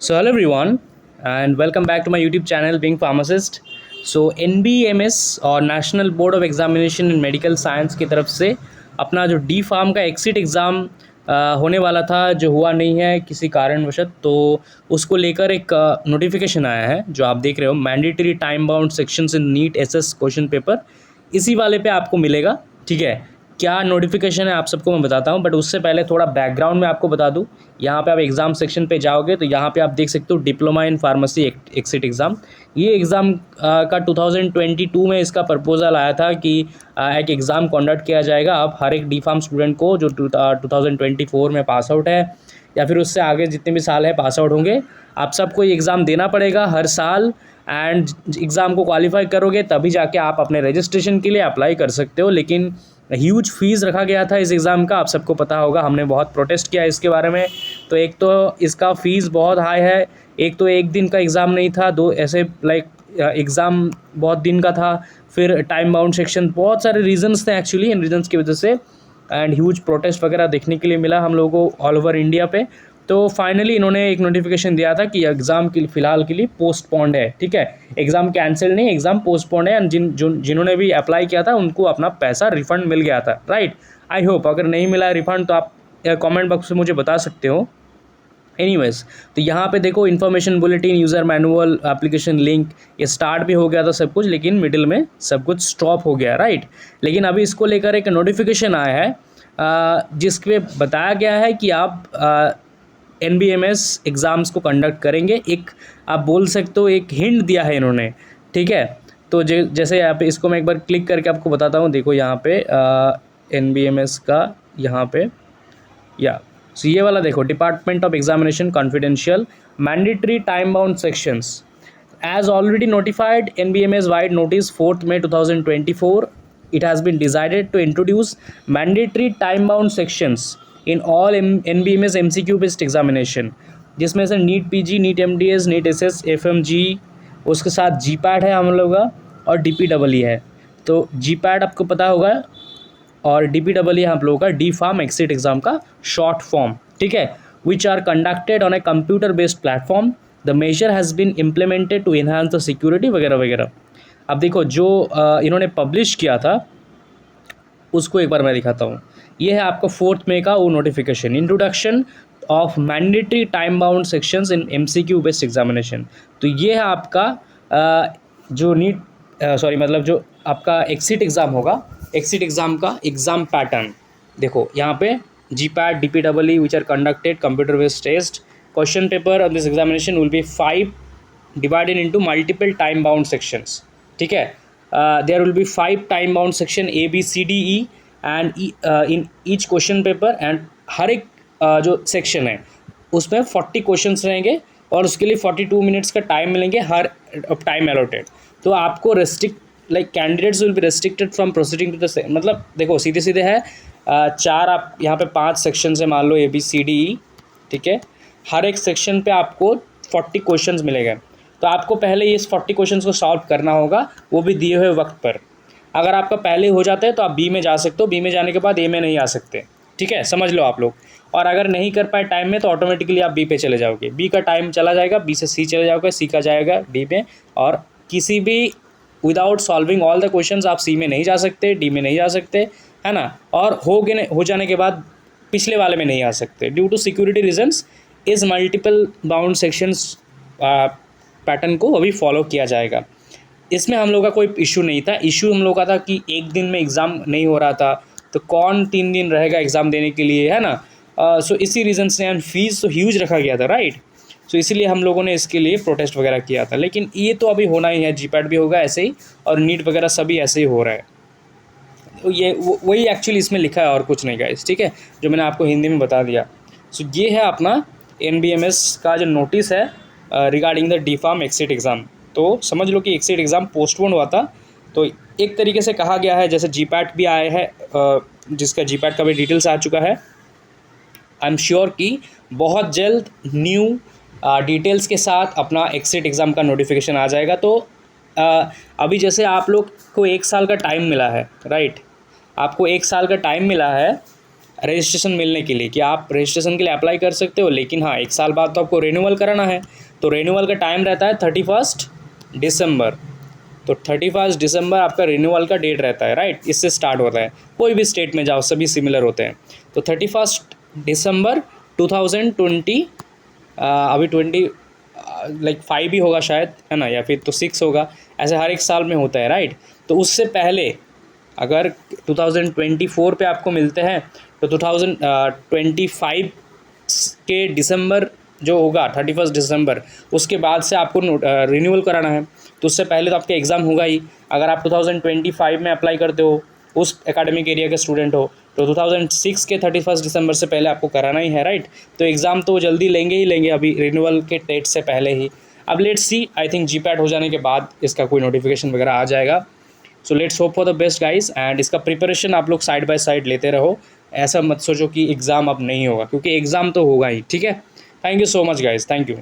So hello everyone and welcome back to my YouTube channel Being Pharmacist. So NBMS और national board of examination in medical science की तरफ से अपना जो D pharm का exit exam होने वाला था जो हुआ नहीं है किसी कारणवश, तो उसको लेकर एक नोटिफिकेशन आया है जो आप देख रहे हो, mandatory time bound sections in NEET SS question paper. इसी वाले पे आपको मिलेगा। ठीक है, क्या नोटिफिकेशन है आप सबको मैं बताता हूँ, बट उससे पहले थोड़ा बैकग्राउंड में आपको बता दूँ। यहाँ पे आप एग्ज़ाम सेक्शन पे जाओगे तो यहाँ पे आप देख सकते हो diploma in pharmacy exit exam. ये एग्ज़ाम का 2022 में इसका प्रपोजल आया था कि एक एग्ज़ाम कंडक्ट किया जाएगा। अब हर एक डी फार्म स्टूडेंट को जो 2024 में पास आउट है या फिर उससे आगे जितने भी साल है पास आउट होंगे, आप सबको ये एग्ज़ाम देना पड़ेगा हर साल। एंड एग्ज़ाम को क्वालिफाई करोगे तभी जाके आप अपने रजिस्ट्रेशन के लिए अप्लाई कर सकते हो। लेकिन ह्यूज फीस रखा गया था इस एग्ज़ाम का, आप सबको पता होगा, हमने बहुत प्रोटेस्ट किया इसके बारे में। तो एक तो इसका फ़ीस बहुत हाई है, एक तो एक दिन का एग्ज़ाम नहीं था, दो ऐसे एग्ज़ाम बहुत दिन का था, फिर टाइम बाउंड सेक्शन, बहुत सारे रीजंस थे एक्चुअली। इन रीजंस की वजह से एंड ह्यूज प्रोटेस्ट वगैरह देखने के लिए मिला हम लोगों को ऑल ओवर इंडिया पे। तो फाइनली इन्होंने एक नोटिफिकेशन दिया था कि एग्ज़ाम के फ़िलहाल के लिए पोस्टपोन्ड है। ठीक है, एग्ज़ाम कैंसिल नहीं, एग्ज़ाम पोस्टपोन्ड है। एंड जिन्होंने भी अप्लाई किया था उनको अपना पैसा रिफ़ंड मिल गया था, राइट। आई होप अगर नहीं मिला है रिफ़ंड तो आप कमेंट बॉक्स में मुझे बता सकते हो। एनीवेज, तो यहाँ पे देखो information bulletin, user manual, application link, ये स्टार्ट भी हो गया था सब कुछ, लेकिन मिडिल में सब कुछ स्टॉप हो गया, राइट। लेकिन अभी इसको लेकर एक नोटिफिकेशन आया है जिसपे बताया गया है कि आप NBMS एग्ज़ाम्स को कंडक्ट करेंगे। एक आप बोल सकते हो एक हिंट दिया है इन्होंने। ठीक है, तो जैसे यहाँ पे इसको मैं एक बार क्लिक करके आपको बताता हूँ। देखो यहाँ पे NBMS का यहाँ पे सो ये वाला देखो, department of examination confidential mandatory time bound sections as already notified NBMS wide notice 4th May 2024, it has been decided to introduce mandatory time bound sections in all NBMS MCQ based examination, जिसमें से NEET PG, NEET MDS, NEET SS, FMG, उसके साथ GPAT है हम लोग का और DPEE है। तो GPAT आपको पता होगा और DPEE आप लोगों का डी फार्म एग्जिट एग्ज़ाम का शॉर्ट फॉर्म। ठीक है, which are conducted on a computer based platform, the major has been implemented to enhance the security वगैरह वगैरह। अब देखो जो इन्होंने पब्लिश किया था उसको एक बार मैं दिखाता हूँ। ये है आपका 4th May का वो notification, introduction of mandatory time bound sections in MCQ based examination. तो ये है आपका जो मतलब जो आपका एग्जिट एग्ज़ाम होगा, एग्जिट एग्ज़ाम का एग्ज़ाम पैटर्न देखो यहाँ पे। GPAT, DPEE which are conducted computer based test, question paper of this examination will be 5 divided into multiple time bound sections. ठीक है, there will be 5 time bound section A B C D E and in each question paper, and हर एक जो section है उसमें 40 questions रहेंगे और उसके लिए 42 मिनट्स का टाइम मिलेंगे हर टाइम अलॉटेड। तो आपको candidates will be restricted from proceeding to the मतलब देखो सीधे सीधे है चार, आप यहाँ पे 5 सेक्शन है मान लो A B C D E। ठीक है, हर एक सेक्शन पे आपको 40 क्वेश्चंस मिलेंगे। तो आपको पहले इस 40 क्वेश्चंस को सॉल्व करना होगा, वो भी दिए हुए वक्त पर। अगर आपका पहले हो जाता है तो आप बी में जा सकते हो, बी में जाने के बाद ए में नहीं आ सकते। ठीक है, समझ लो आप लोग। और अगर नहीं कर पाए टाइम में तो ऑटोमेटिकली आप बी पे चले जाओगे, बी का टाइम चला जाएगा, बी से सी चले जाओगे, सी का जाएगा डी में। और किसी भी without solving all the questions आप सी में नहीं जा सकते, डी में नहीं जा सकते, है ना। और हो जाने के बाद पिछले वाले में नहीं आ सकते ड्यू टू सिक्योरिटी रीजन्स। इस मल्टीपल बाउंड सेक्शंस पैटर्न को अभी फॉलो किया जाएगा। इसमें हम लोग का कोई इशू नहीं था। इशू हम लोग का था कि एक दिन में एग्ज़ाम नहीं हो रहा था तो कौन 3 दिन रहेगा एग्ज़ाम देने के लिए, है ना। सो इसी रीज़न से एंड फीस तो ह्यूज रखा गया था, राइट। सो इसीलिए हम लोगों ने इसके लिए प्रोटेस्ट वगैरह किया था। लेकिन ये तो अभी होना ही है, GPAT भी होगा ऐसे ही और नीट वगैरह सभी ऐसे ही हो रहा है। तो ये वही एक्चुअली इसमें लिखा है और कुछ नहीं गाइस। ठीक है, जो मैंने आपको हिंदी में बता दिया। सो ये है अपना NBMS का जो नोटिस है regarding the D pharm exit exam. तो समझ लो कि एग्जिट एग्ज़ाम पोस्टपोन हुआ था। तो एक तरीके से कहा गया है, जैसे GPAT भी आया है, जिसका GPAT का भी डिटेल्स आ चुका है। आई एम श्योर कि बहुत जल्द न्यू डिटेल्स के साथ अपना एग्जिट एग्ज़ाम का नोटिफिकेशन आ जाएगा। तो अभी जैसे आप लोग को 1 साल का टाइम मिला है, राइट, आपको 1 साल का टाइम मिला है रजिस्ट्रेशन मिलने के लिए कि आप रजिस्ट्रेशन के लिए अप्लाई कर सकते हो, लेकिन हाँ 1 साल बाद तो आपको रिन्यूअल कराना है। तो रिन्यूअल का टाइम रहता है 31 दिसंबर। तो 31 दिसंबर आपका रिन्यूअल का डेट रहता है, राइट। इससे स्टार्ट होता है, कोई भी स्टेट में जाओ सभी सिमिलर होते हैं। तो 31 दिसंबर 2020, अभी 5 ही होगा शायद, है ना, या फिर तो 6 होगा, ऐसे हर एक साल में होता है, राइट। तो उससे पहले अगर 2024 पे आपको मिलते हैं तो 2025 के दिसंबर जो होगा 31 दिसंबर, उसके बाद से आपको रिन्यूअल कराना है। तो उससे पहले तो आपका एग्ज़ाम होगा ही। अगर आप 2025 में अप्लाई करते हो, उस एकेडमिक एरिया के स्टूडेंट हो, तो 2006 के 31 दिसंबर से पहले आपको कराना ही है, राइट। तो एग्ज़ाम तो जल्दी लेंगे ही लेंगे, अभी रिन्यूअल के डेट से पहले ही। अब let's see, I think GPAT हो जाने के बाद इसका कोई नोटिफिकेशन वगैरह आ जाएगा। So let's hope for the best guys. And इसका प्रिपरेशन आप लोग साइड बाय साइड लेते रहो, ऐसा मत सोचो कि एग्ज़ाम अब नहीं होगा, क्योंकि एग्ज़ाम तो होगा ही, ठीक है। Thank you so much guys, thank you.